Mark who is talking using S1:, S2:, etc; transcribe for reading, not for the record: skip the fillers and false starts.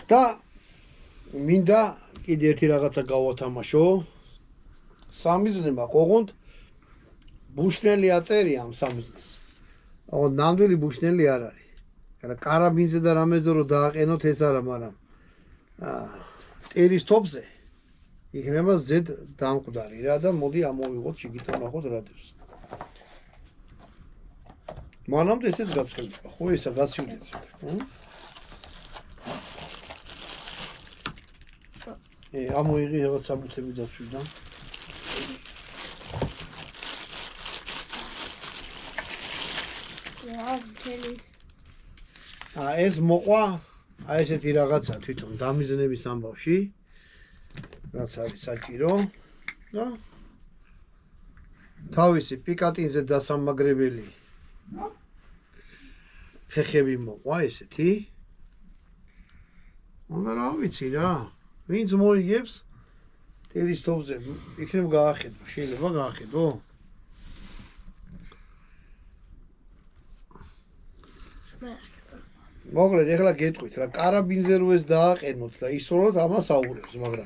S1: და მინდა კიდე ერთი რაღაცა გავათამაშო. სამიზნე მაქვს, ოღონდ ბუშნელი აწერია ამ სამიზნეს. ოღონდ ნამდვილი ბუშნელი არ არის. არა კარაბინზე და რამეზე რო დააყენოთ ეს არა, მაგრამ ტირის თოფზე იქნება ზედ დამკვდარი რა და მოდი ამოვიღოთ შიგით ნახოთ რა დევს. მანამდე ესეც გაცხელდება, ხო ესა გაცივდით. ამოიღე რაღაც საბუთები დაცვიდა. ეს მოყვა აი ესეთი რაღაცა თვითონ დამიზნების ამბავში. რაც არის საჭირო და თავისი პიკატინზე დასამაგრებელი ფეხები მოყვა ესეთი. უნდა რა ვიცი რა. ვინც მოიგებს ტირის თოფზე იქნება გაახედო, შეიძლება გაახედო? მოკლედ ეხლა გეტყვით რა კარაბინზე რო ეს დააყენოთ და ისროლოთ ამას აურევს, მაგრამ